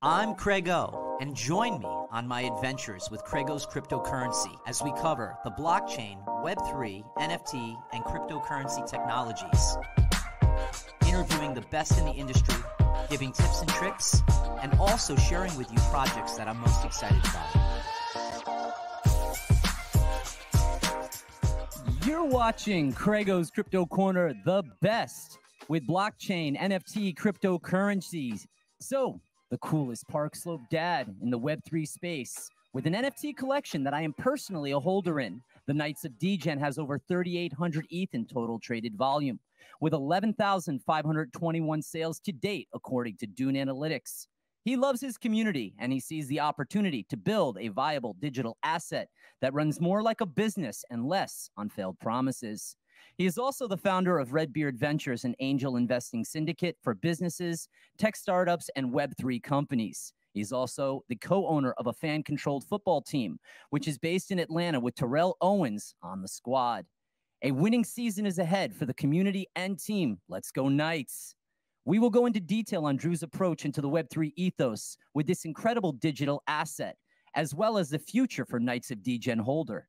I'm CraigO, and join me on my adventures with CraigO's cryptocurrency as we cover the blockchain, Web3, NFT, and cryptocurrency technologies. Interviewing the best in the industry, giving tips and tricks, and also sharing with you projects that I'm most excited about. You're watching CraigO's Crypto Corner, the best with blockchain, NFT, cryptocurrencies. So, the coolest Park Slope dad in the Web3 space with an NFT collection that I am personally a holder in. The Knights of Degen has over 3,800 ETH in total traded volume, with 11,521 sales to date, according to Dune Analytics. He loves his community, and he sees the opportunity to build a viable digital asset that runs more like a business and less on failed promises. He is also the founder of Outlier Ventures, an angel investing syndicate for businesses, tech startups, and Web3 companies. He's also the co-owner of a fan-controlled football team, which is based in Atlanta with Terrell Owens on the squad. A winning season is ahead for the community and team. Let's go Knights. We will go into detail on Drew's approach into the Web3 ethos with this incredible digital asset, as well as the future for Knights of Degen holder.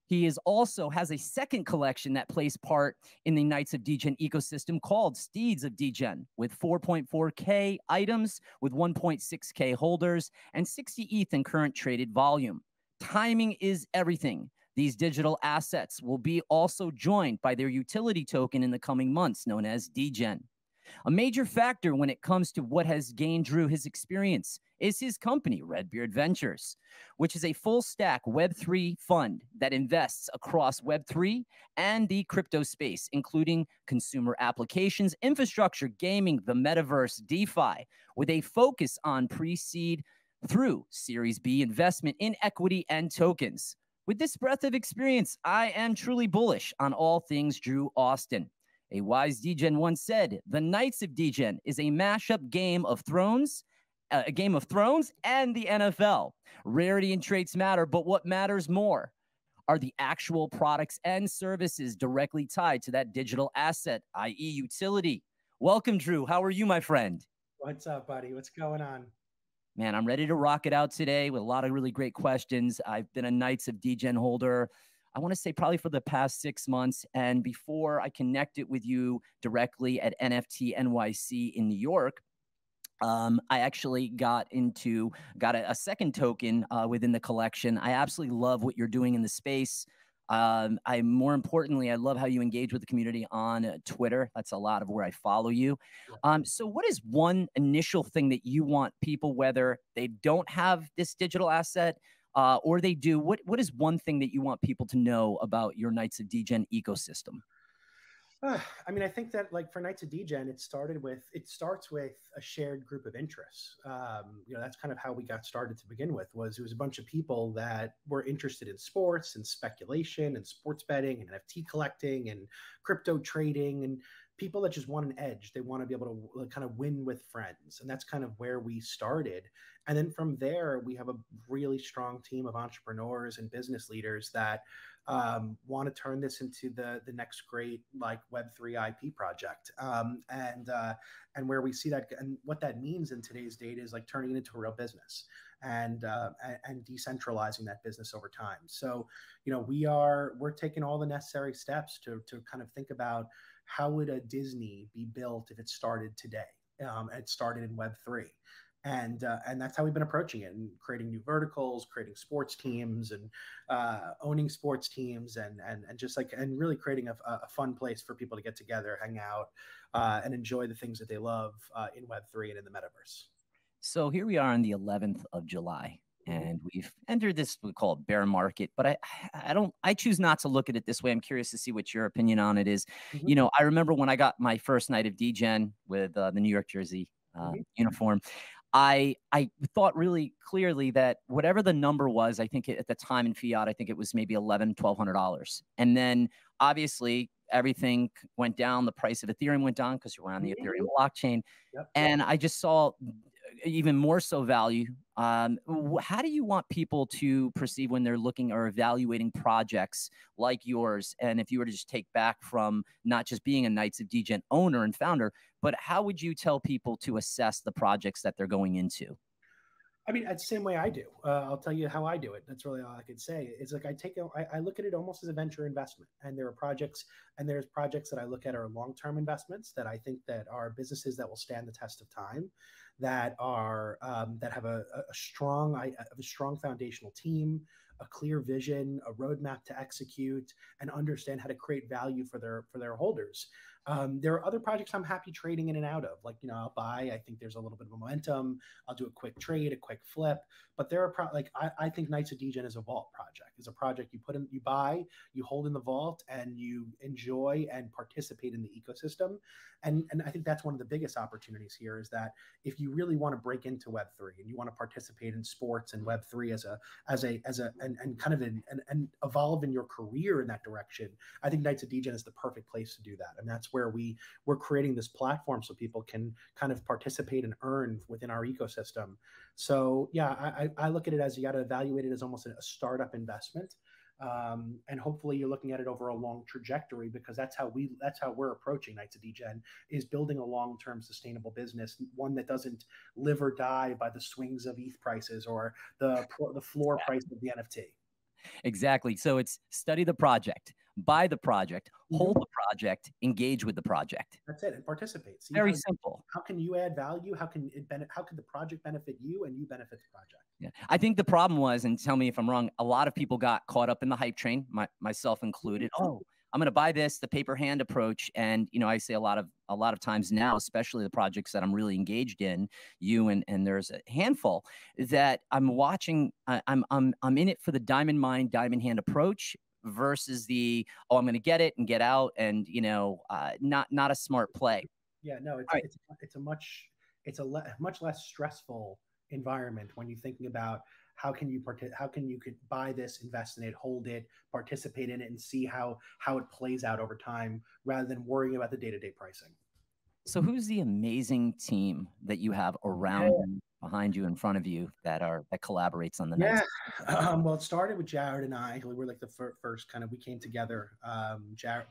He also has a second collection that plays part in the Knights of Degen ecosystem called Steeds of Degen, with 4.4K items, with 1.6K holders, and 60 ETH in current traded volume. Timing is everything. These digital assets will be also joined by their utility token in the coming months, known as Degen. A major factor when it comes to what has gained Drew his experience is his company, Outlier Ventures, which is a full-stack Web3 fund that invests across Web3 and the crypto space, including consumer applications, infrastructure, gaming, the metaverse, DeFi, with a focus on pre-seed through Series B investment in equity and tokens. With this breadth of experience, I am truly bullish on all things Drew Austin. A wise Degen once said, "The Knights of Degen is a mashup game of Thrones, a Game of Thrones and the NFL. Rarity and traits matter, but what matters more are the actual products and services directly tied to that digital asset, i.e. utility." Welcome, Drew. How are you, my friend? What's up, buddy? What's going on? Man, I'm ready to rock it out today with a lot of really great questions. I've been a Knights of Degen holder, I want to say probably for the past 6 months. And before I connected with you directly at NFT NYC in New York, I actually got a second token within the collection. I absolutely love what you're doing in the space. More importantly, I love how you engage with the community on Twitter. That's a lot of where I follow you. So what is one initial thing that you want people, whether they don't have this digital asset or they do, what is one thing that you want people to know about your Knights of Degen ecosystem? I mean, I think that like for Knights of Degen, it starts with a shared group of interests. That's kind of how we got started to begin with. It was a bunch of people that were interested in sports and speculation and sports betting and NFT collecting and crypto trading, and people that just want an edge. They want to be able to kind of win with friends. And that's kind of where we started. And then from there, we have a really strong team of entrepreneurs and business leaders that want to turn this into the next great like Web3 IP project. And where we see that, and what that means in today's date is like turning it into a real business and decentralizing that business over time. So, we're taking all the necessary steps to kind of think about how would a Disney be built if it started today? It started in Web3. And that's how we've been approaching it, and creating new verticals, creating sports teams, and owning sports teams, and really creating a fun place for people to get together, hang out, and enjoy the things that they love in Web3 and in the metaverse. So here we are on the 11th of July, and we've entered this, we call it bear market, but I choose not to look at it this way. I'm curious to see what your opinion on it is. I remember when I got my first Night of Degen with the New York jersey uniform, I thought really clearly that whatever the number was, I think at the time in fiat, I think it was maybe $1,100, $1,200. And then obviously everything went down. The price of Ethereum went down because you're on the Ethereum blockchain. And I just saw even more so value. How do you want people to perceive when they're looking or evaluating projects like yours? And if you were to just take back from not just being a Knights of Degen owner and founder, but how would you tell people to assess the projects that they're going into? I mean, it's the same way I do. I'll tell you how I do it. That's really all I could say. It's like I look at it almost as a venture investment, and there's projects that I look at are long-term investments that I think that are businesses that will stand the test of time, that are that have a strong foundational team, a clear vision, a roadmap to execute, and understand how to create value for their holders. There are other projects I'm happy trading in and out of. Like, I'll buy, I think there's a little bit of momentum. I'll do a quick trade, a quick flip. But there are I think Knights of Degen is a vault project. It's a project you buy, you hold in the vault, and you enjoy and participate in the ecosystem. And I think that's one of the biggest opportunities here, is that if you really want to break into Web3 and you want to participate in sports and Web3 and kind of and evolve in your career in that direction, I think Knights of Degen is the perfect place to do that. And that's where we're creating this platform so people can kind of participate and earn within our ecosystem. So yeah, I look at it as, you got to evaluate it as almost a startup investment. And hopefully you're looking at it over a long trajectory, because that's how we're approaching Knights of Degen, is building a long-term sustainable business, one that doesn't live or die by the swings of ETH prices or the floor price of the NFT. Exactly. So it's study the project, buy the project, hold the project, engage with the project. That's it, and participate. See, very simple. How can you add value? How can the project benefit you, and you benefit the project? Yeah, I think the problem was, and tell me if I'm wrong, a lot of people got caught up in the hype train, myself included. Oh, I'm going to buy this, the paper hand approach. And, I say a lot of times now, especially the projects that I'm really engaged in, and there's a handful that I'm watching. I'm in it for the diamond mine, diamond hand approach versus the, I'm going to get it and get out, and, not a smart play. Yeah, no, it's a much less stressful environment when you're thinking about how can you could buy this, invest in it, hold it, participate in it, and see how it plays out over time, rather than worrying about the day-to-day pricing. So who's the amazing team that you have around you, behind you, in front of you, that collaborates on the nights? Well, it started with Jared and I. We were like the first kind of, we came together. Jared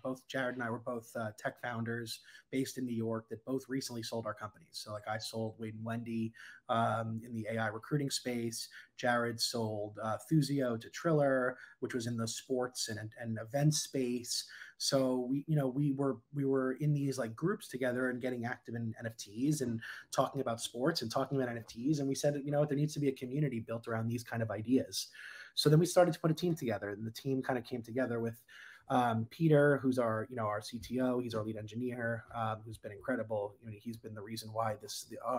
and I were both tech founders based in New York that both recently sold our companies. So like, I sold Wade and Wendy in the AI recruiting space. Jared sold Thuzio to Triller, which was in the sports and event space. So we were in these like groups together and getting active in NFTs and talking about sports and talking about NFTs. And we said, there needs to be a community built around these kind of ideas. So then we started to put a team together, and the team kind of came together with Peter, who's our CTO. He's our lead engineer, who's been incredible. He's been the reason why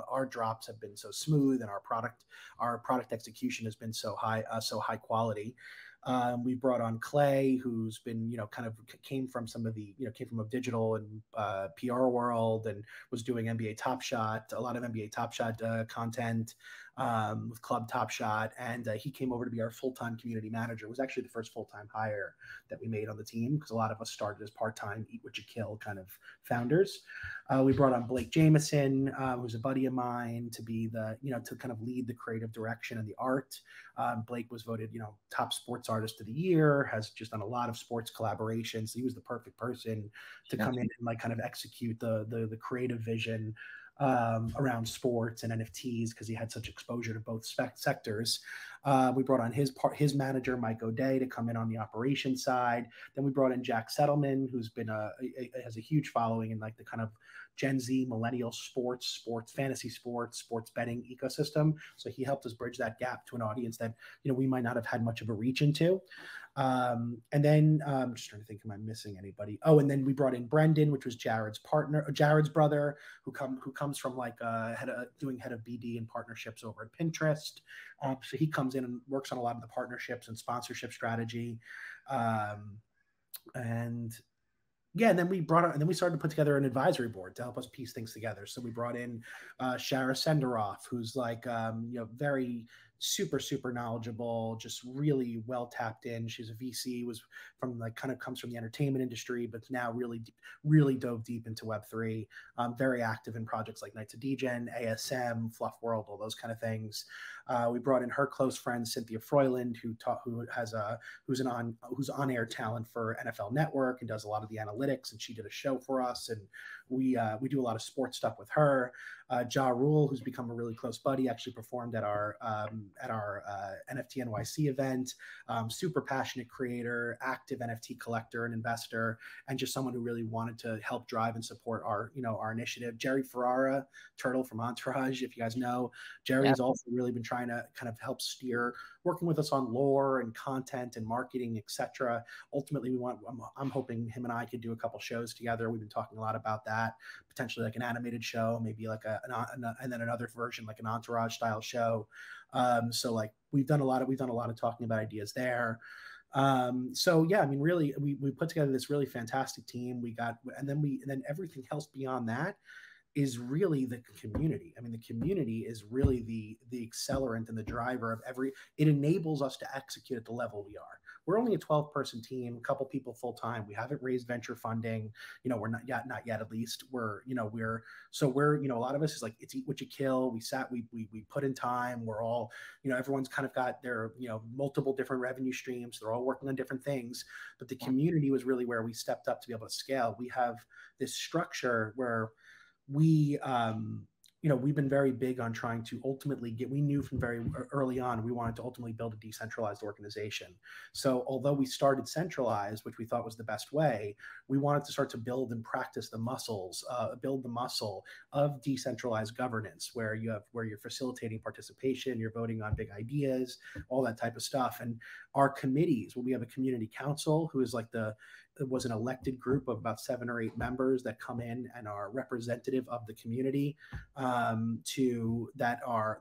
our drops have been so smooth, and our product execution has been so high quality. We brought on Clay, who's been, kind of came from a digital and PR world, and was doing NBA Top Shot, a lot of NBA Top Shot content with Club Top Shot. And he came over to be our full-time community manager. It was actually the first full-time hire that we made on the team, because a lot of us started as part-time, eat what you kill kind of founders. We brought on Blake Jameson, who's a buddy of mine, to be to kind of lead the creative direction and the art. Blake was voted, top sports artist of the year, has just done a lot of sports collaborations. So he was the perfect person to come in and like kind of execute the creative vision around sports and NFTs, because he had such exposure to both sectors. We brought on his manager, Mike O'Day, to come in on the operations side. Then we brought in Jack Settleman, who's been has a huge following in like the kind of Gen Z, millennial sports, fantasy sports betting ecosystem. So he helped us bridge that gap to an audience that, we might not have had much of a reach into. And then I'm just trying to think, am I missing anybody? Oh, and then we brought in Brendan, which was Jared's brother, who comes from like head of BD and partnerships over at Pinterest. So he comes in and works on a lot of the partnerships and sponsorship strategy. And then we started to put together an advisory board to help us piece things together. So we brought in Shara Senderoff, who's like, very super knowledgeable, just really well tapped in. She's a VC, comes from the entertainment industry, but now really dove deep into Web3. Very active in projects like Knights of Degen, ASM, Fluff World, all those kind of things. We brought in her close friend Cynthia Froyland, who's on-air talent for NFL Network and does a lot of the analytics, and she did a show for us, and We do a lot of sports stuff with her. Ja Rule, who's become a really close buddy, actually performed at our NFT NYC event. Super passionate creator, active NFT collector and investor, and just someone who really wanted to help drive and support our initiative. Jerry Ferrara, Turtle from Entourage, if you guys know, Jerry has also really been trying to kind of help steer, working with us on lore and content and marketing, etc. Ultimately, I'm hoping him and I could do a couple shows together. We've been talking a lot about that, potentially like an animated show, maybe like and then another version like an Entourage style show. So like we've done a lot of talking about ideas there. So yeah, I mean, really, we put together this really fantastic team. And then everything else beyond that is really the community. I mean, the community is really the accelerant and the driver of it enables us to execute at the level we are. We're only a 12-person team, a couple people full-time. We haven't raised venture funding. We're not yet at least. We're a lot of us is like, it's eat what you kill. We put in time. We're all, everyone's kind of got their, multiple different revenue streams. They're all working on different things, but the community was really where we stepped up to be able to scale. We have this structure where we've been very big on trying to ultimately we knew from very early on, we wanted to ultimately build a decentralized organization. So although we started centralized, which we thought was the best way, we wanted to start to build and practice the muscle of decentralized governance, where you're facilitating participation, you're voting on big ideas, all that type of stuff. And our committees, we have a community council who is like it was an elected group of about 7 or 8 members that come in and are representative of the community,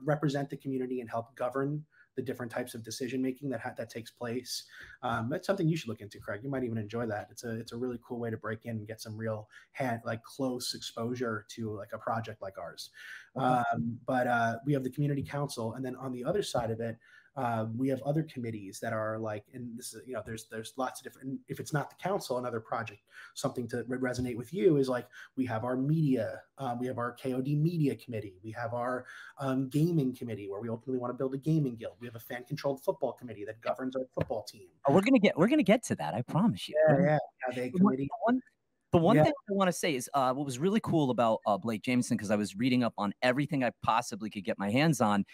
represent the community and help govern the different types of decision making that takes place. That's something you should look into, Craig. You might even enjoy that. It's a really cool way to break in and get some real close exposure to like a project like ours. But we have the community council, and then on the other side of it, we have other committees that are like, and this is, there's lots of different, if it's not the council, another project, something to resonate with you is like, we have our media, we have our KOD media committee, we have our gaming committee where we ultimately want to build a gaming guild. We have a fan controlled football committee that governs our football team. Oh, we're going to get to that. I promise you. Yeah. We have a committee. The one thing I want to say is what was really cool about Blake Jameson, because I was reading up on everything I possibly could get my hands on.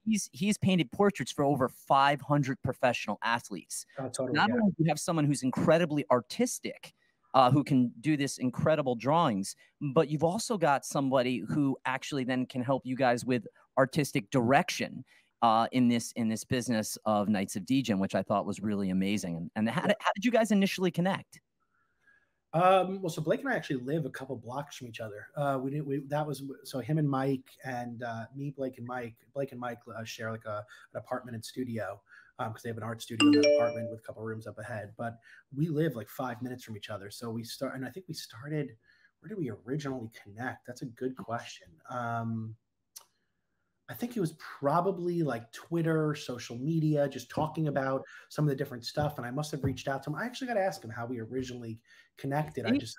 He's painted portraits for over 500 professional athletes. Oh, totally, Not only do you have someone who's incredibly artistic, who can do this incredible drawings, but you've also got somebody who actually then can help you guys with artistic direction in this business of Knights of Degen, which I thought was really amazing. And how did you guys initially connect? Well, so Blake and I actually live a couple blocks from each other. So him and Mike and me, Blake and Mike share like an apartment and studio because they have an art studio in that apartment with a couple rooms up ahead. But we live like 5 minutes from each other. So I think we started. Where did we originally connect? That's a good question. I think it was probably like Twitter, social media, just talking about some of the different stuff. And I must have reached out to him. I actually got to ask him how we originally connected. This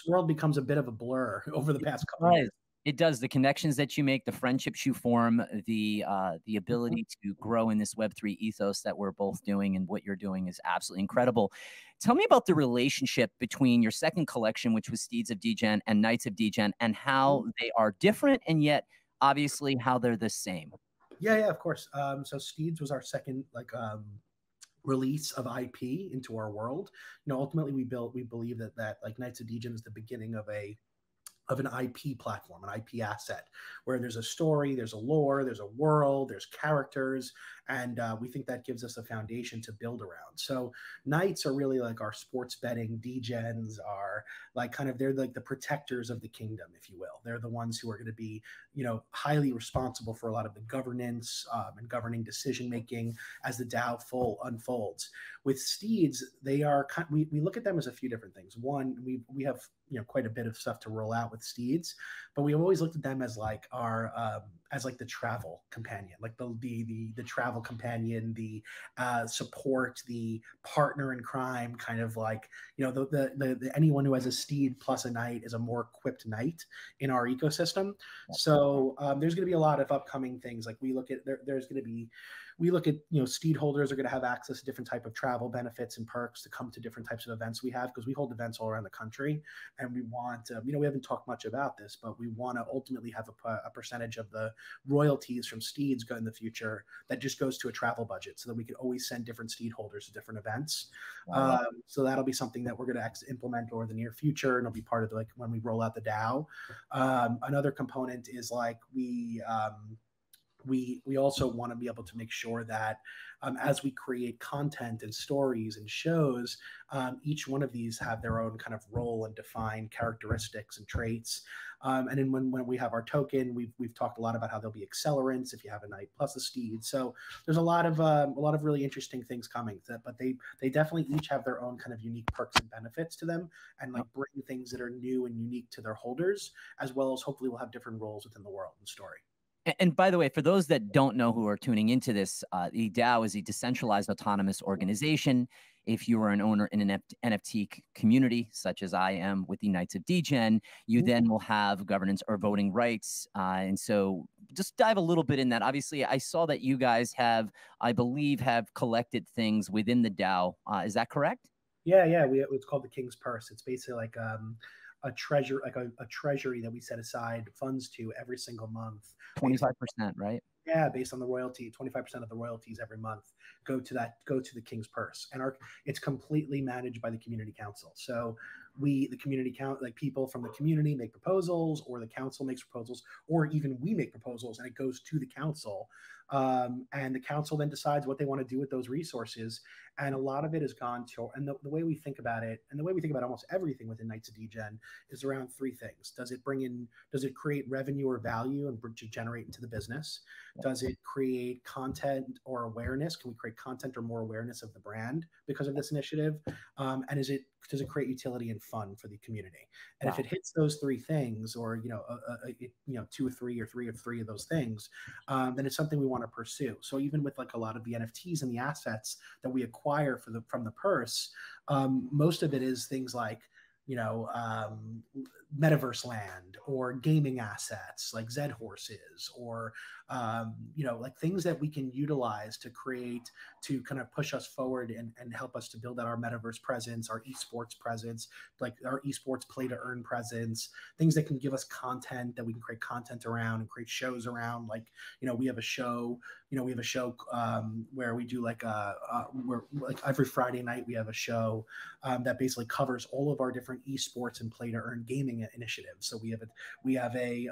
world becomes a bit of a blur over the past couple of years. It does. The connections that you make, the friendships you form, the ability to grow in this Web3 ethos that we're both doing, and what you're doing is absolutely incredible. Tell me about the relationship between your second collection, which was Steeds of Degen, and Knights of Degen, and how they are different, and yet obviously how they're the same. Yeah, of course. So Steeds was our second release of IP into our world. Ultimately we believe that like Knights of Degen is the beginning of an IP platform, an IP asset, where there's a story, there's a lore, there's a world, there's characters, and we think that gives us a foundation to build around. So Knights are really like our sports betting, Degens are like they're like the protectors of the kingdom, if you will. They're the ones who are going to be, highly responsible for a lot of the governance and governing decision-making as the DAO unfolds. With Steeds, they are, we look at them as a few different things. One, we have, quite a bit of stuff to roll out with Steeds, but we have always looked at them as like our as like the travel companion, like the travel companion, the support, the partner in crime, kind of like, you know, the anyone who has a steed plus a knight is a more equipped knight in our ecosystem. So there's going to be a lot of upcoming things. Like we look at you know, steed holders are going to have access to different type of travel benefits and perks to come to different types of events we have, because we hold events all around the country, and we want you know, we haven't talked much about this, but we want to ultimately have a percentage of the royalties from steeds go in the future that just goes to a travel budget, so that we can always send different steed holders to different events. So that'll be something that we're going to implement over the near future, and it'll be part of like when we roll out the DAO. Another component is like we also want to be able to make sure that as we create content and stories and shows, each one of these have their own kind of role and defined characteristics and traits. And then when we have our token, we've talked a lot about how there'll be accelerants if you have a knight plus a steed. So there's a lot of really interesting things coming. But they definitely each have their own kind of unique perks and benefits to them, and like bring things that are new and unique to their holders, as well as hopefully we'll have different roles within the world and story. And by the way, for those that don't know who are tuning into this, the DAO is a decentralized autonomous organization. If you are an owner in an NFT community, such as I am with the Knights of Degen, you then will have governance or voting rights. And so just dive a little bit in that. Obviously, I saw that you guys have, I believe, have collected things within the DAO. Is that correct? Yeah. It's called the King's Purse. It's basically like a treasure, like a treasury that we set aside funds to every single month. 25%, right? Yeah, based on the royalty, 25% of the royalties every month go to the King's Purse, and it's completely managed by the community council. So the community like people from the community make proposals, or the council makes proposals, or even we make proposals, and it goes to the council. And the council then decides what they want to do with those resources. And a lot of it has gone to, and the way we think about it, and the way we think about almost everything within Knights of Degen, is around three things. Does it create revenue or value and to generate into the business? Does it create content or awareness? Can we create content or more awareness of the brand because of this initiative? And does it create utility and fun for the community? And if it hits those three things, or two or three of those things, then it's something we want to pursue. So even with like a lot of the NFTs and the assets that we acquire from the purse, most of it is things like metaverse land, or gaming assets like Zed horses, or like things that we can utilize to kind of push us forward and help us to build out our metaverse presence, our esports presence, like our esports play to earn presence, things that can give us content that we can create content around and create shows around. Like, we have a show, where we do we're like every Friday night we have a show that basically covers all of our different esports and play to earn gaming initiatives. So we have a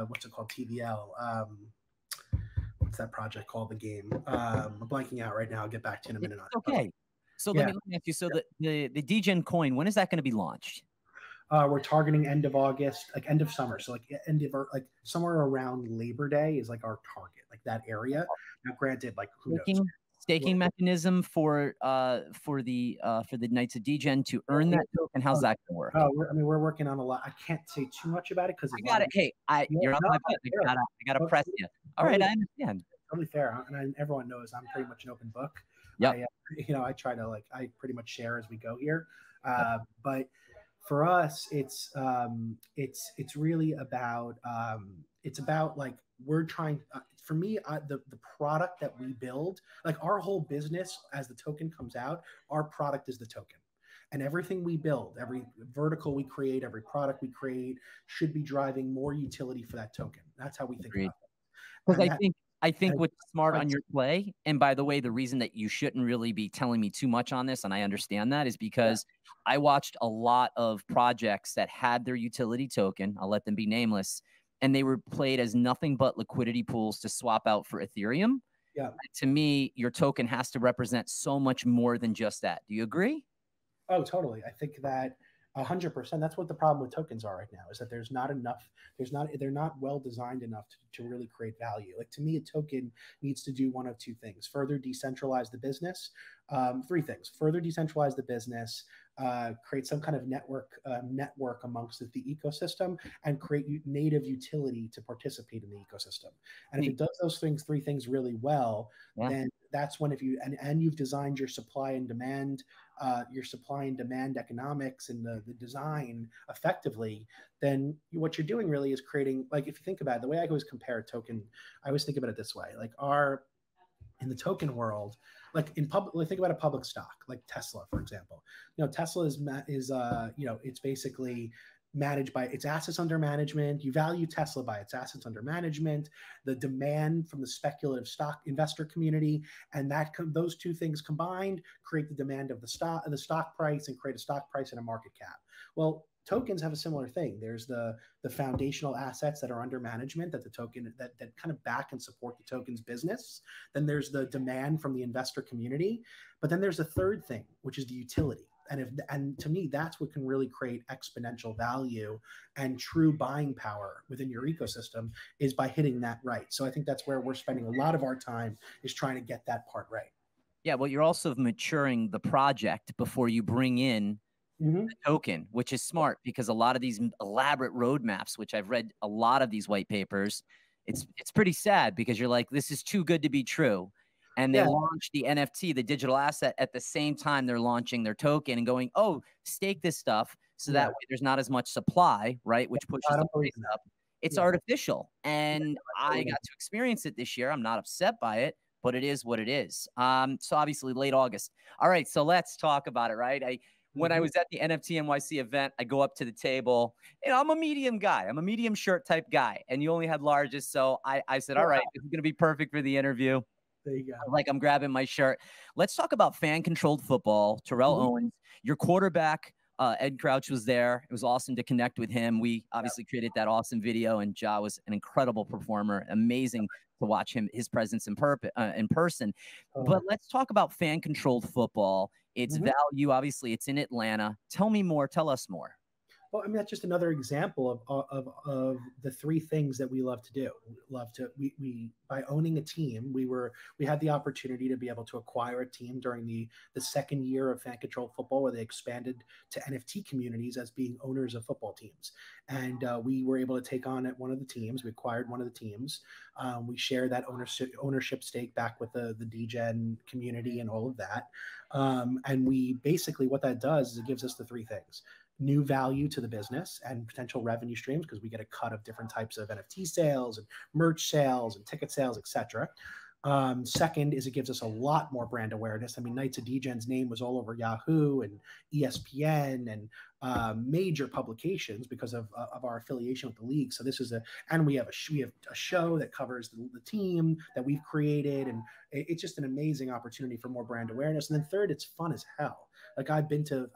what's it called, TVL. What's that project called? The game. I'm blanking out right now. I'll get back to you in a minute. Okay. So let me ask you. So the Degen coin, when is that going to be launched? We're targeting end of August, like end of summer. So like somewhere around Labor Day is like our target, like that area. Now, granted, like who knows? Staking mechanism for the Knights of Degen to earn that token. How's that going to work? We're working on a lot. I can't say too much about it because I got it. Hey, you're on my butt. I gotta press you. All right, I understand. Totally fair, and everyone knows I'm pretty much an open book. Yeah. I try to I pretty much share as we go here, but for us, it's really about like we're trying. For me, the product that we build, like our whole business, as the token comes out, our product is the token. And everything we build, every vertical we create, every product we create should be driving more utility for that token. That's how we think about it. Because I think what's smart on your play, and by the way, the reason that you shouldn't really be telling me too much on this, and I understand that, is because I watched a lot of projects that had their utility token, I'll let them be nameless, and they were played as nothing but liquidity pools to swap out for Ethereum. Yeah. To me, your token has to represent so much more than just that. Do you agree? Oh, totally. I think that 100%. That's what the problem with tokens are right now, is that there's not enough. They're not well designed enough to really create value. Like, to me, a token needs to do one of two things: further decentralize the business. Three things: further decentralize the business, create some kind of network amongst the ecosystem, and create native utility to participate in the ecosystem. And if it does those three things really well, then that's when, if you and you've designed your supply and demand economics and the design effectively, then what you're doing really is creating, like, if you think about it, the way I always compare a token, I always think about it this way, like in the token world, like in public, like think about a public stock, like Tesla, for example. Tesla is it's basically managed by its assets under management. You value Tesla by its assets under management, the demand from the speculative stock investor community, and those two things combined create the demand of the stock price, and create a stock price and a market cap. Well, tokens have a similar thing. There's the foundational assets that are under management that the token that kind of back and support the token's business. Then there's the demand from the investor community. But then there's a third thing, which is the utility. And to me, that's what can really create exponential value and true buying power within your ecosystem, is by hitting that right. So I think that's where we're spending a lot of our time, is trying to get that part right. Yeah, well, you're also maturing the project before you bring in the token, which is smart, because a lot of these elaborate roadmaps, which I've read a lot of these white papers, it's pretty sad, because you're like, this is too good to be true. And they launch the NFT, the digital asset, at the same time they're launching their token and going, oh, stake this stuff, so that way there's not as much supply, right? Which pushes the price up. It's artificial. And I got to experience it this year. I'm not upset by it, but it is what it is. So obviously late August. All right, so let's talk about it, right? When I was at the NFT NYC event, I go up to the table. I'm a medium guy. I'm a medium shirt type guy. And you only had larges. So I said, all right, this is going to be perfect for the interview. There you go. Like, I'm grabbing my shirt. Let's talk about fan-controlled football. Terrell Owens, your quarterback, Ed Crouch, was there. It was awesome to connect with him. We obviously created that awesome video, and Ja was an incredible performer. Amazing to watch his presence in person. But let's talk about fan-controlled football. Its value, obviously, it's in Atlanta. Tell me more. Tell us more. Well, I mean, that's just another example of the three things that we love to do. We by owning a team, we had the opportunity to be able to acquire a team during the second year of fan controlled football, where they expanded to NFT communities as being owners of football teams. And we were able to take on at one of the teams. We acquired one of the teams. We share that ownership stake back with the Degen community and all of that. And we basically, what that does is it gives us the three things: new value to the business and potential revenue streams, because we get a cut of different types of NFT sales and merch sales and ticket sales, etc. Second is it gives us a lot more brand awareness. I mean, Knights of Degen's name was all over Yahoo and ESPN and major publications because of our affiliation with the league. So this is and we have a show that covers the team that we've created, and it's just an amazing opportunity for more brand awareness. And then third, it's fun as hell. Like, I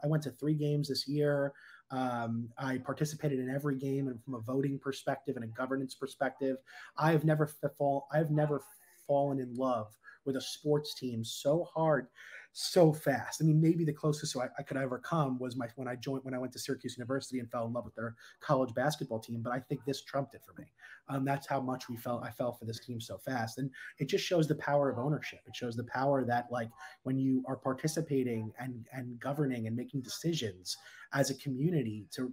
went to 3 games this year. I participated in every game, and from a voting perspective and a governance perspective, I've never fallen in love with a sports team so hard, so fast. I mean, maybe the closest I could ever come was when I went to Syracuse University and fell in love with their college basketball team. But I think this trumped it for me. That's how much I fell for this team so fast. And it just shows the power of ownership. It shows the power that, like, when you are participating and governing and making decisions as a community to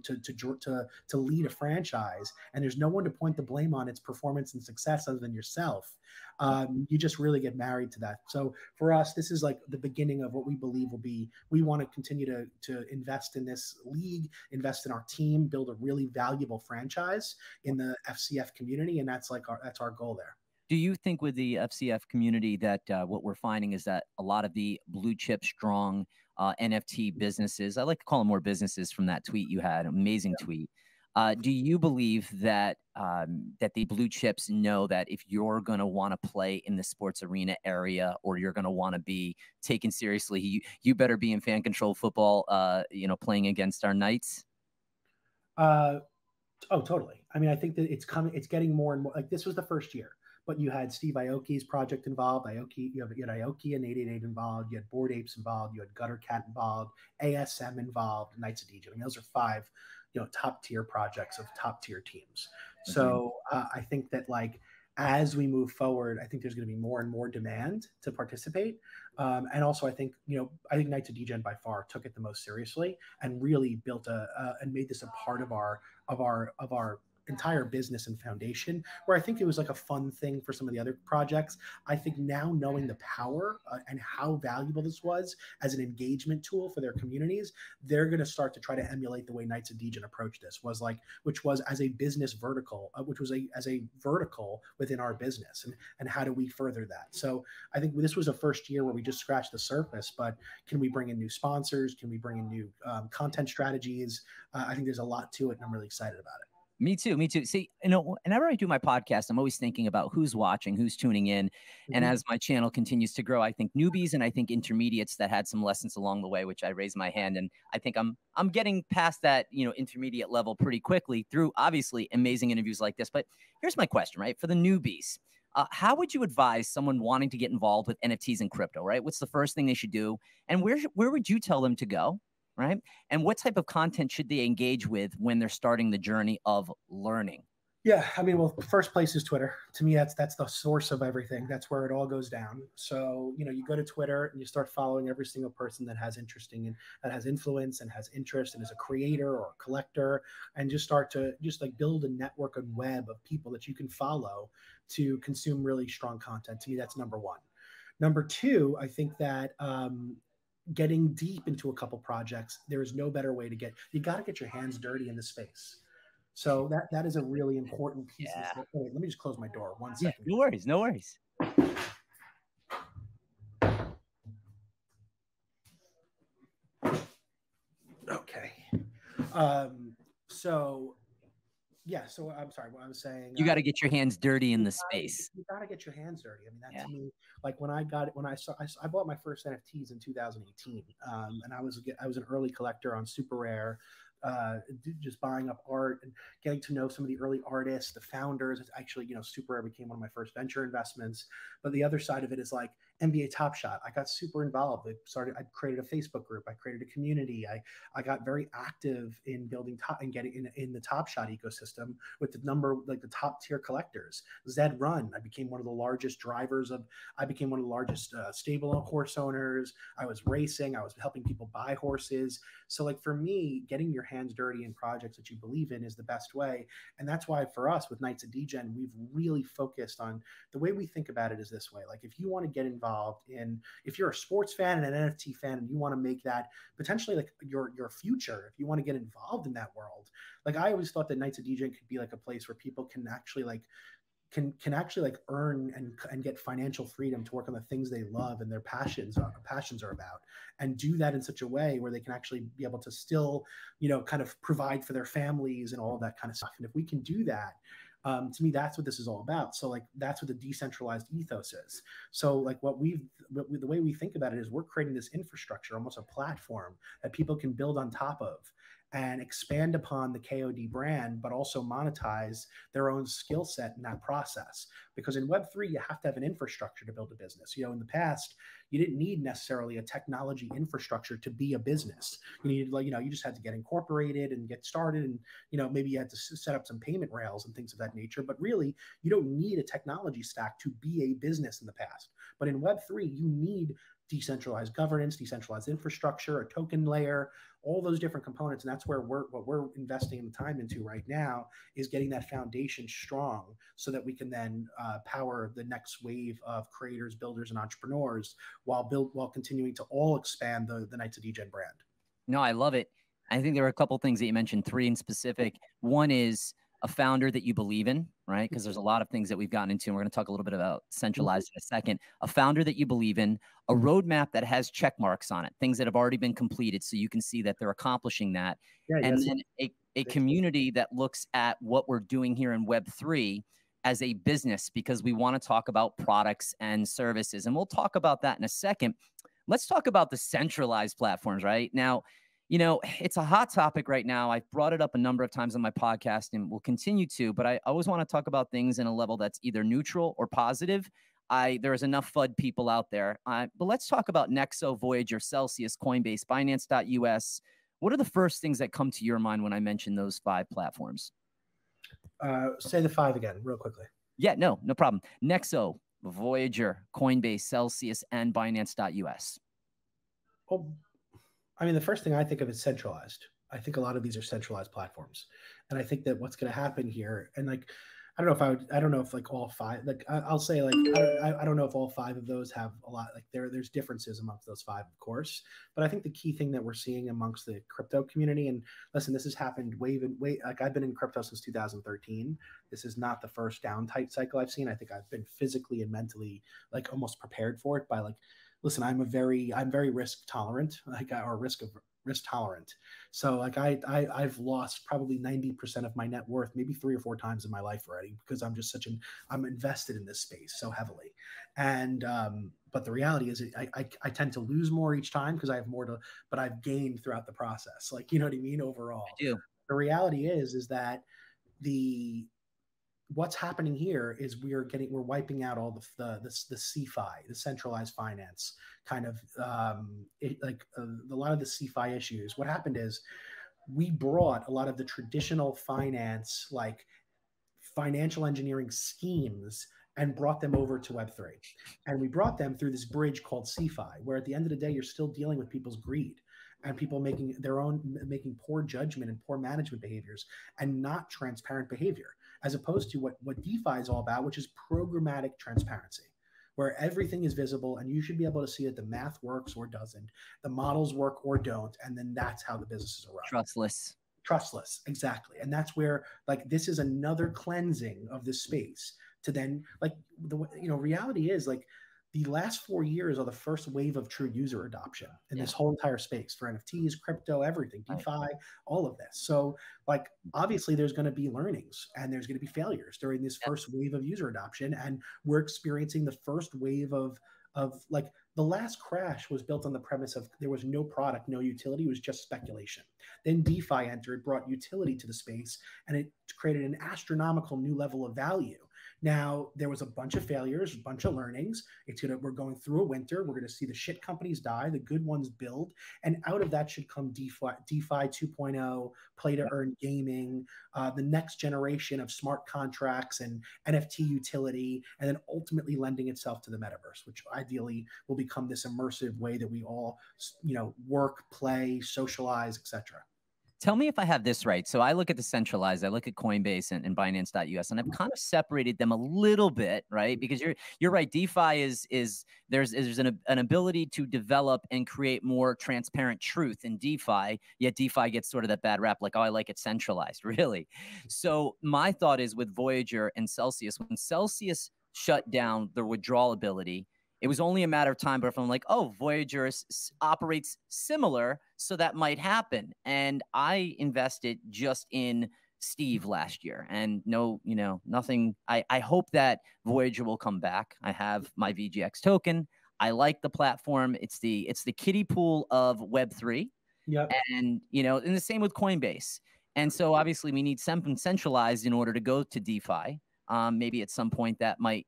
lead a franchise, and there's no one to point the blame on its performance and success other than yourself, you just really get married to that. So for us, this is like the beginning of what we believe will be. We want to continue to invest in this league, invest in our team, build a really valuable franchise in the FCF community, and that's our goal there. Do you think with the FCF community that what we're finding is that a lot of the blue chip strong NFT businesses, I like to call them more businesses, from that tweet you had, amazing tweet. Do you believe that that the blue chips know that if you're going to want to play in the sports arena area, or you're going to want to be taken seriously, you better be in fan controlled football, playing against our Knights? Oh, totally. I mean, I think that it's getting more and more. Like, this was the first year, but you had Steve Aoki's project involved. You had Aoki and 888 involved. You had Bored Apes involved. You had Gutter Cat involved. ASM involved. Knights of Degen. I mean, those are 5, top tier projects of top tier teams. So I think that, like, as we move forward, I think there's going to be more and more demand to participate. And also, I think Knights of Degen by far took it the most seriously and really built and made this a part of our entire business and foundation, where I think it was like a fun thing for some of the other projects. I think now, knowing the power and how valuable this was as an engagement tool for their communities, they're going to start to try to emulate the way Knights of Degen approached this, which was as a business vertical, as a vertical within our business, and how do we further that? So I think this was a first year where we just scratched the surface, but can we bring in new sponsors? Can we bring in new content strategies? I think there's a lot to it, and I'm really excited about it. Me too. Me too. See, whenever I do my podcast, I'm always thinking about who's watching, who's tuning in. And as my channel continues to grow, I think newbies and I think intermediates that had some lessons along the way, which I raised my hand. And I think I'm getting past that, intermediate level pretty quickly through obviously amazing interviews like this. But here's my question, right? For the newbies, how would you advise someone wanting to get involved with NFTs and crypto, right? What's the first thing they should do? And where would you tell them to go? Right? And what type of content should they engage with when they're starting the journey of learning? Yeah, I mean, well, first place is Twitter. To me, that's the source of everything. That's where it all goes down. So, you go to Twitter and you start following every single person that has that has influence and has interest and is a creator or a collector, and just start to build a network and web of people that you can follow to consume really strong content. To me, that's number one. Number two, I think that getting deep into a couple projects, there is no better way you got to get your hands dirty in the space. So that is a really important piece. Of this. Wait, let me just close my door 1 second. Yeah, no worries. No worries. Okay. So I'm sorry, what I was saying. You got to get your hands dirty in the space. You got to get your hands dirty. I mean, that to me, like when I bought my first NFTs in 2018, and I was an early collector on Super Rare, just buying up art and getting to know some of the early artists, the founders. It's actually, Super Rare became one of my first venture investments. But the other side of it is like NBA Top Shot. I got super involved. I created a Facebook group. I created a community. I got very active in building getting in the Top Shot ecosystem with the top tier collectors. Zed Run. I became one of the largest stable horse owners. I was racing. I was helping people buy horses. So like for me, getting your hands dirty in projects that you believe in is the best way. And that's why for us with Knights of Degen, we've really focused on the way we think about it is this way. Like if you want to get involved if you're a sports fan and an NFT fan and you want to make that potentially like your future, if you want to get involved in that world, like I always thought that Knights of Degen could be like a place where people can actually earn and get financial freedom to work on the things they love and their passions are about, and do that in such a way where they can actually be able to still, kind of provide for their families and all of that kind of stuff. And if we can do that, to me, that's what this is all about. So like, that's what the decentralized ethos is. So like the way we think about it is we're creating this infrastructure, almost a platform that people can build on top of and expand upon the KOD brand, but also monetize their own skill set in that process. Because in Web3, you have to have an infrastructure to build a business. In the past, you didn't need necessarily a technology infrastructure to be a business. You needed, you just had to get incorporated and get started, and maybe you had to set up some payment rails and things of that nature. But really, you don't need a technology stack to be a business in the past. But in Web3, you need decentralized governance, decentralized infrastructure, a token layer, all those different components. And that's where what we're investing the time into right now is getting that foundation strong so that we can then power the next wave of creators, builders, and entrepreneurs while continuing to all expand the Knights of Degen brand. No, I love it. I think there are a couple of things that you mentioned, three in specific. One is a founder that you believe in, right? Because there's a lot of things that we've gotten into, and we're going to talk a little bit about centralized in a second. A founder that you believe in, a roadmap that has check marks on it, things that have already been completed, so you can see that they're accomplishing that. And then a community that looks at what we're doing here in Web3 as a business, because we want to talk about products and services. And we'll talk about that in a second. Let's talk about the centralized platforms, right? Now, it's a hot topic right now. I've brought it up a number of times on my podcast and will continue to, but I always want to talk about things in a level that's either neutral or positive. There's enough FUD people out there. But let's talk about Nexo, Voyager, Celsius, Coinbase, Binance.us. What are the first things that come to your mind when I mention those 5 platforms? Say the 5 again, real quickly. Yeah, no problem. Nexo, Voyager, Coinbase, Celsius, and Binance.us. Well, I mean, the first thing I think of is centralized. I think a lot of these are centralized platforms, and I think that what's going to happen here, and like, I don't know if like all five, like I'll say like, I don't know if all five of those have a lot, like there's differences amongst those five, of course, but I think the key thing that we're seeing amongst the crypto community, and listen, this has happened way, like I've been in crypto since 2013. This is not the first down type cycle I've seen. I think I've been physically and mentally like almost prepared for it by like, listen, I'm very risk tolerant, like, or risk tolerant. So like I've lost probably 90% of my net worth, maybe 3 or 4 times in my life already, because I'm just I'm invested in this space so heavily. And, but the reality is I tend to lose more each time because I have more but I've gained throughout the process. Like, you know what I mean? Overall, I do. The reality is that what's happening here is we're wiping out all the CeFi, the centralized finance kind of, a lot of the CeFi issues. What happened is we brought a lot of the traditional finance, like financial engineering schemes, and brought them over to Web3. And we brought them through this bridge called CeFi, where at the end of the day, you're still dealing with people's greed and people making poor judgment and poor management behaviors and not transparent behavior, as opposed to what DeFi is all about, which is programmatic transparency, where everything is visible and you should be able to see that the math works or doesn't, the models work or don't, and then that's how the businesses are run. Trustless, exactly. And that's where, like, this is another cleansing of this space to then, like, reality is, like, the last 4 years are the first wave of true user adoption in this whole entire space for NFTs, crypto, everything, DeFi, all of this. So, like, obviously there's going to be learnings and there's going to be failures during this first wave of user adoption. And we're experiencing the first wave of like, the last crash was built on the premise of there was no product, no utility, it was just speculation. Then DeFi entered, brought utility to the space, and it created an astronomical new level of value. Now, there was a bunch of failures, a bunch of learnings. We're going through a winter. We're going to see the shit companies die, the good ones build. And out of that should come DeFi 2.0, play to earn gaming, the next generation of smart contracts and NFT utility, and then ultimately lending itself to the metaverse, which ideally will become this immersive way that we all, work, play, socialize, etc. Tell me if I have this right. So I look at the centralized, I look at Coinbase and Binance.us, and I've kind of separated them a little bit, right? Because you're right. DeFi is there's an ability to develop and create more transparent truth in DeFi, yet DeFi gets sort of that bad rap, like, oh, I like it centralized, really. So my thought is with Voyager and Celsius, when Celsius shut down the withdrawal ability, it was only a matter of time, but if I'm like, oh, Voyager operates similar, so that might happen. And I invested just in Steve last year, and nothing. I hope that Voyager will come back. I have my VGX token. I like the platform. It's the kiddie pool of Web3. Yep. And, and the same with Coinbase. And so obviously we need something centralized in order to go to DeFi. Maybe at some point that might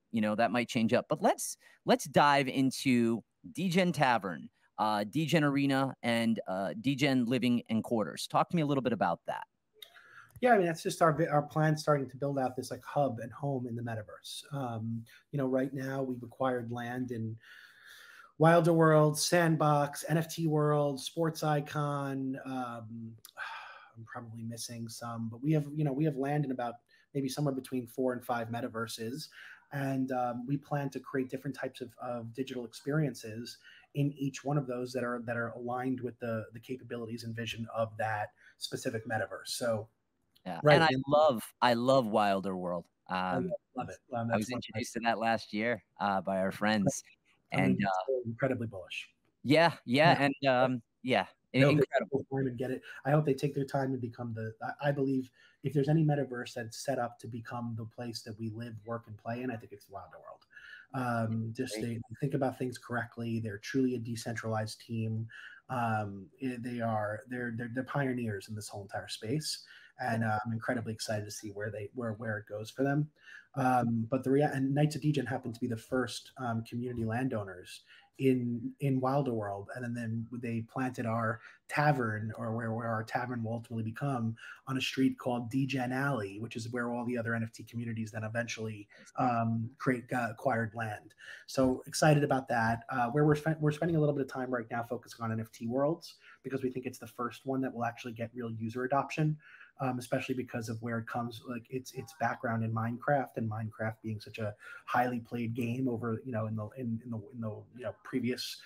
change up. But let's dive into Degen Tavern, Degen Arena, and Degen Living and Quarters. Talk to me a little bit about that. Yeah, I mean, that's just our plan, starting to build out this like hub and home in the metaverse. Right now we've acquired land in Wilder World, Sandbox, NFT World, Sports Icon. I'm probably missing some, but we have land in about maybe somewhere between 4 and 5 metaverses. And we plan to create different types of digital experiences in each one of those that are aligned with the capabilities and vision of that specific metaverse. So, yeah, right. And I love Wilder World. I love it. I was introduced to that last year by our friends, and incredibly bullish. Yeah. And incredible. And get it. I hope they take their time and become I believe if there's any metaverse that's set up to become the place that we live, work, and play in, I think it's Wilder World. They think about things correctly. They're truly a decentralized team. They're pioneers in this whole entire space, and I'm incredibly excited to see where it goes for them. But and Knights of Degen happen to be the first community landowners in Wilder World, and then they planted our tavern, or where our tavern will ultimately become, on a street called Degen Alley, which is where all the other NFT communities then eventually acquired land. So excited about that. Where we're spending a little bit of time right now focusing on NFT worlds, because we think it's the first one that will actually get real user adoption. Especially because of where it comes, like its background in Minecraft, and Minecraft being such a highly played game over in the previous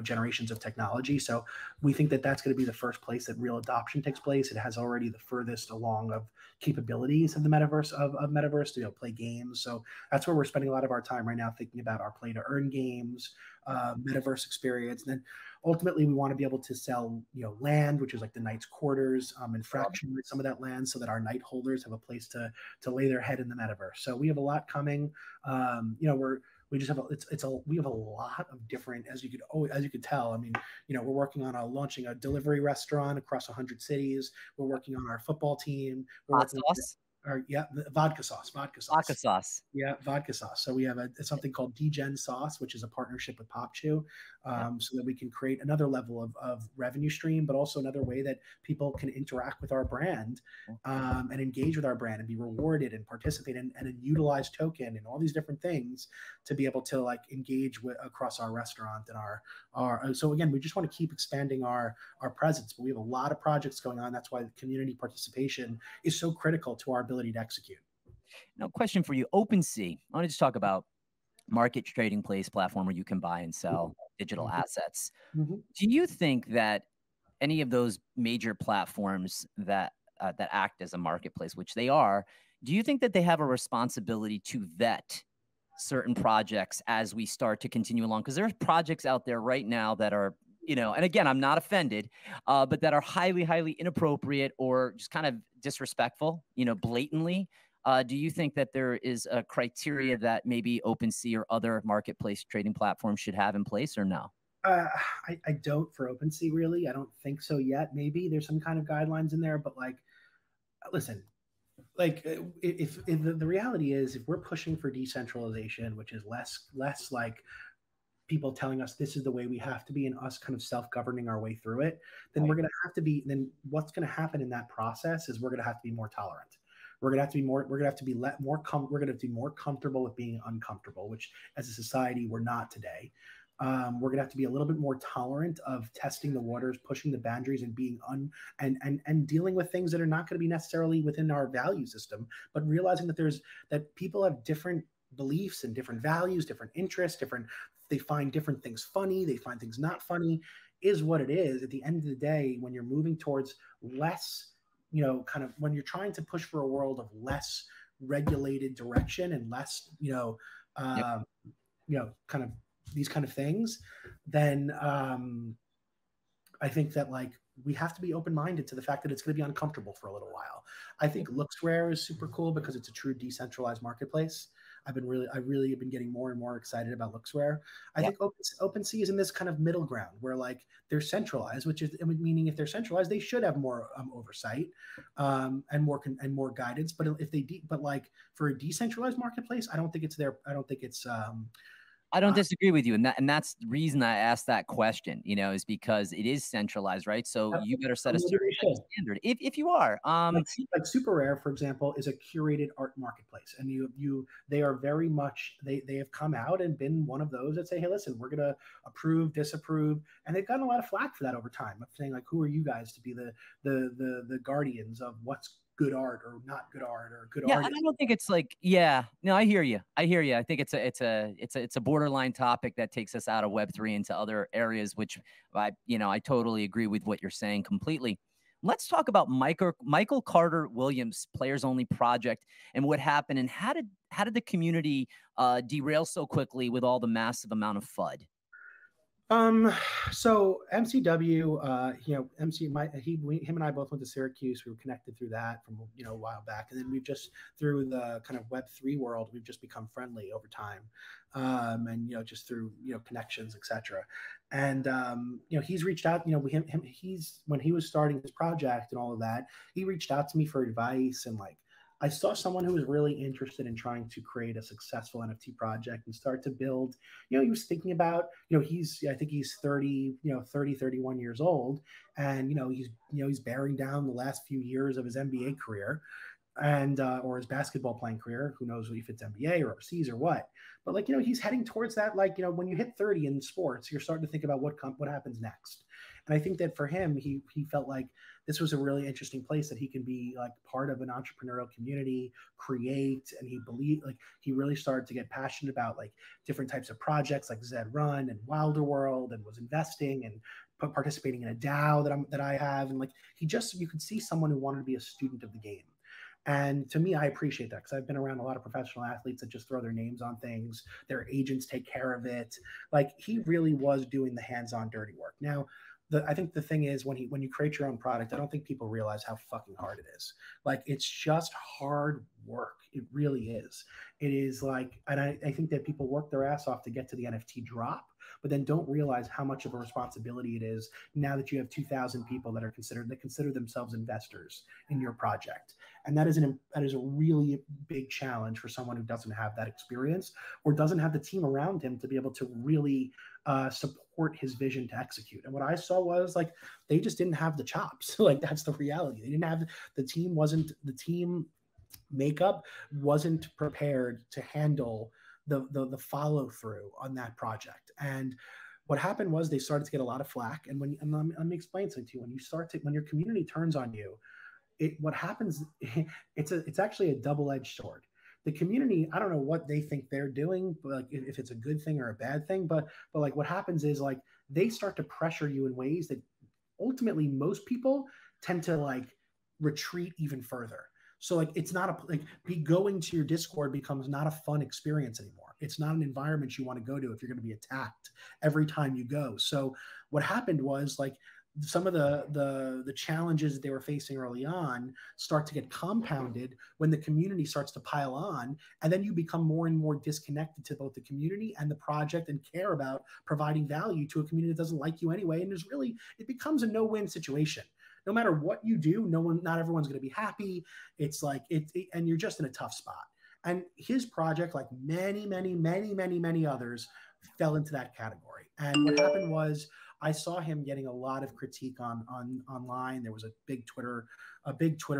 generations of technology. So we think that that's going to be the first place that real adoption takes place. It has already the furthest along of capabilities of the metaverse of metaverse to play games. So that's where we're spending a lot of our time right now, thinking about our play to earn games, metaverse experience. And then ultimately we want to be able to sell land, which is like the knight's quarters, and fraction some of that land, so that our night holders have a place to lay their head in the metaverse. So we have a lot coming. We just have we have a lot of different, as you could tell. I mean, we're working on launching a delivery restaurant across 100 cities. We're working on our football team. We're Hot sauce. Vodka sauce. Vodka sauce. Yeah, vodka sauce. So we have something called Degen sauce, which is a partnership with PopChew, so that we can create another level of revenue stream, but also another way that people can interact with our brand, and engage with our brand and be rewarded and participate and utilize token and all these different things to be able to engage across our restaurant and our. So again, we just want to keep expanding our presence, but we have a lot of projects going on. That's why the community participation is so critical to our ability to execute. Now, question for you, OpenSea. I want to just talk about market trading place platform where you can buy and sell digital assets. Do you think that any of those major platforms that act as a marketplace, which they are, do you think that they have a responsibility to vet certain projects as we start to continue along? Because there's projects out there right now that are, and again, I'm not offended, but that are highly, highly inappropriate or just kind of disrespectful, blatantly. Do you think that there is a criteria that maybe OpenSea or other marketplace trading platforms should have in place, or no? I don't for OpenSea, really. I don't think so yet. Maybe there's some kind of guidelines in there, but listen, if the reality is, if we're pushing for decentralization, which is less like people telling us this is the way we have to be and us kind of self-governing our way through it, then we're going to have to be, then what's going to happen in that process is we're going to have to be more tolerant. We're going to have to be more, we're going to have to be more comfortable with being uncomfortable, which as a society, we're not today. We're going to have to be a little bit more tolerant of testing the waters, pushing the boundaries, and being and dealing with things that are not going to be necessarily within our value system, but realizing that people have different beliefs and different values, different interests, they find different things funny, they find things not funny, is what it is. At the end of the day, when you're moving towards less, when you're trying to push for a world of less regulated direction and less, kind of these kind of things, then I think that we have to be open-minded to the fact that it's going to be uncomfortable for a little while. I think LooksRare is super cool because it's a true decentralized marketplace. I really have been getting more and more excited about LooksRare. I think OpenSea is in this kind of middle ground where they're centralized, which is meaning if they're centralized, they should have more oversight and more guidance. But for a decentralized marketplace, I don't think it's there. I don't think it's. I don't disagree with you. And that's the reason I asked that question, is because it is centralized, right? So you better set a certain standard if you are. Like Super Rare, for example, is a curated art marketplace. And they are very much, they have come out and been one of those that say, hey, listen, we're going to approve, disapprove. And they've gotten a lot of flack for that over time, of saying who are you guys to be the guardians of what's good art or not good art or good art. I don't think it's no, I hear you. I think it's a borderline topic that takes us out of Web3 into other areas, which I totally agree with what you're saying completely. Let's talk about Michael Carter Williams' Players Only project and what happened, and how did the community derail so quickly with all the massive amount of FUD? So MCW, him and I both went to Syracuse. We were connected through that from, a while back. And then we've just, through the kind of Web3 world, we've just become friendly over time. And, just through, connections, etc. And, he's reached out, when he was starting his project and all of that, he reached out to me for advice and I saw someone who was really interested in trying to create a successful NFT project and start to build, he was thinking about, I think he's 30, 30, 31 years old. And, he's bearing down the last few years of his NBA career and, or his basketball playing career. Who knows if it's NBA or overseas or what, but like, he's heading towards that. Like, when you hit 30 in sports, you're starting to think about what happens next. And I think that for him, he felt like this was a really interesting place that he can be like part of an entrepreneurial community, create, and he really started to get passionate about like different types of projects like Zed Run and Wilder World, and was investing and participating in a DAO that I have. And like, you could see someone who wanted to be a student of the game. And to me, I appreciate that, because I've been around a lot of professional athletes that just throw their names on things. Their agents take care of it. Like, he really was doing the hands-on dirty work. Now, I think the thing is, when you create your own product, I don't think people realize how fucking hard it is. Like, it's just hard work. It really is. It is like, and I think that people work their ass off to get to the NFT drop, but then don't realize how much of a responsibility it is now that you have 2,000 people that consider themselves investors in your project. And that is a really big challenge for someone who doesn't have that experience or doesn't have the team around him to be able to really support his vision to execute. And what I saw was like, they just didn't have the chops. Like, that's the reality. They didn't have the team makeup wasn't prepared to handle the follow through on that project. And what happened was they started to get a lot of flack. And let me explain something to you. When your community turns on you, what happens, it's actually a double-edged sword. The community, I don't know what they think they're doing, but like, if it's a good thing or a bad thing, but like, what happens is like, they start to pressure you in ways that ultimately most people tend to like retreat even further. So like, it's not going to your Discord becomes not a fun experience anymore. It's not an environment you want to go to if you're going to be attacked every time you go. So what happened was like, some of the challenges that they were facing early on start to get compounded when the community starts to pile on, and then you become more and more disconnected to both the community and the project, and care about providing value to a community that doesn't like you anyway. And it becomes a no-win situation. No matter what you do, not everyone's going to be happy. It's like and you're just in a tough spot. And his project, like many, many, many, many, many others, fell into that category. And what happened was, I saw him getting a lot of critique online. There was a big Twitter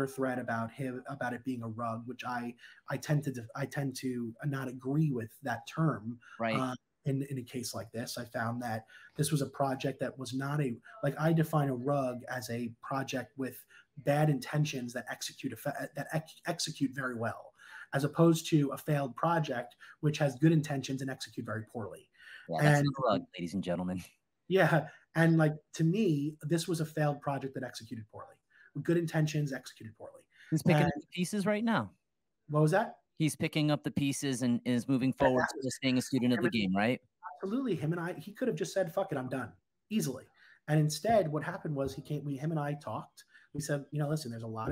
thread about it being a rug, which I tend to not agree with that term. Right. In a case like this, I found that this was a project that was not I define a rug as a project with bad intentions that execute very well, as opposed to a failed project which has good intentions and execute very poorly. Yeah, that's a rug, ladies and gentlemen. Yeah. And like, to me, this was a failed project that executed poorly. With good intentions, executed poorly. He's picking up the pieces right now. What was that? He's picking up the pieces and is moving forward to staying a student of the game, right? Absolutely. He could have just said, fuck it, I'm done, easily. And instead, what happened was him and I talked. We said, listen, there's a lot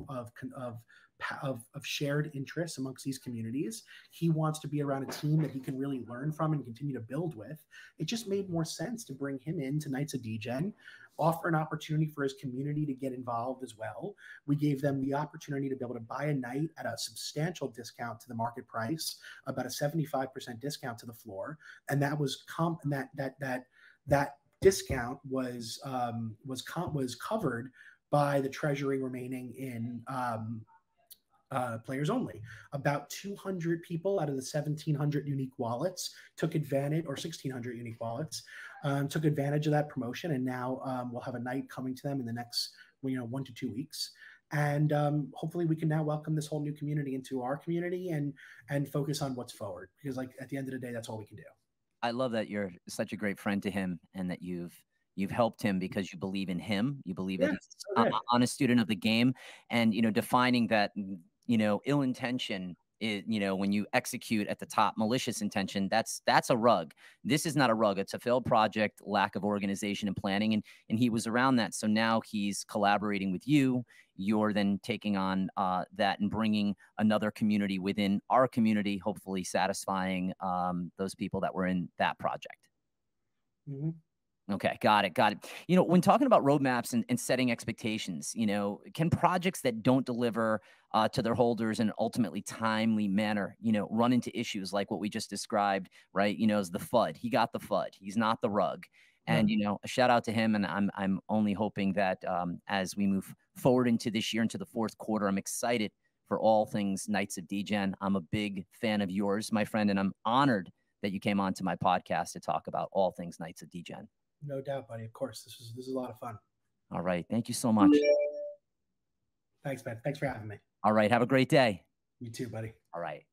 of shared interests amongst these communities. He wants to be around a team that he can really learn from and continue to build with. It just made more sense to bring him into Knights of Degen, offer an opportunity for his community to get involved as well. We gave them the opportunity to be able to buy a night at a substantial discount to the market price, about a 75% discount to the floor. And that was that discount was covered by the treasury remaining in players only. About 200 people out of the 1,700 unique wallets took advantage, or 1,600 unique wallets took advantage of that promotion. And now we'll have a night coming to them in the next 1 to 2 weeks. And hopefully we can now welcome this whole new community into our community and focus on what's forward. Because like, at the end of the day, that's all we can do. I love that you're such a great friend to him, and that you've helped him because you believe in him. You believe that he's an honest student of the game, and defining that ill intention is, when you execute at the top, malicious intention, that's a rug. This is not a rug. It's a failed project, lack of organization and planning, and he was around that. So now he's collaborating with you. You're then taking on that and bringing another community within our community, hopefully satisfying those people that were in that project. Mm-hmm. Okay, got it, got it. You know, when talking about roadmaps and setting expectations, you know, can projects that don't deliver to their holders in an ultimately timely manner, you know, run into issues like what we just described, right? You know, as the FUD. He got the FUD. He's not the rug. Yeah. And you know, a shout out to him. And I'm only hoping that as we move forward into this year, into the fourth quarter, I'm excited for all things Knights of Degen. I'm a big fan of yours, my friend, and I'm honored that you came on to my podcast to talk about all things Knights of Degen. No doubt, buddy. Of course, this is a lot of fun. All right. Thank you so much. Thanks, man. Thanks for having me. All right. Have a great day. You too, buddy. All right.